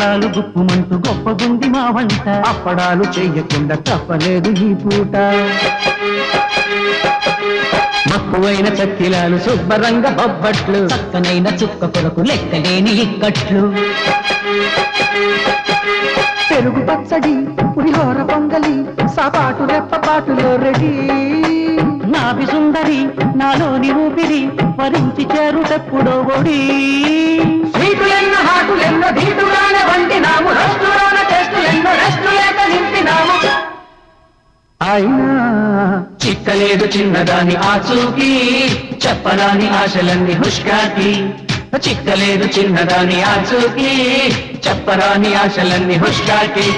అప్పడాలు గుప్పుమంటూ గొప్పగుంది మా వంట. అప్పడాలు చెయ్యకుండా తప్పలేదు ఈ పూట. మక్కువైన చక్కిలాలు శుభ్రంగ బొబ్బట్లు, చక్కనైన చుక్క కొరకు లెక్కలేని ఇక్కట్లు. పెరుగు పచ్చడి పులిహోర పొంగలి సాపాటు రెప్పపాటులో రెడీ. నాభి సుందరి నాలోని ఊపిరి వరించి చేరుటెప్పుడో ఒడి. స్వీటులెన్నో హాటులెన్నో ధీటుగానే వండినాము, రెస్టులోన టెస్టులెన్నో రెస్టు లేక నింపినాము. అయినా చిక్కలేదు చిన్నదాని ఆచూకి, చెప్పరాని ఆశలన్నీ హుష్కాకి. చిక్కలేదు చిన్నదాని ఆచూకి, చెప్పరాని ఆశలన్నీ హుష్కాకి.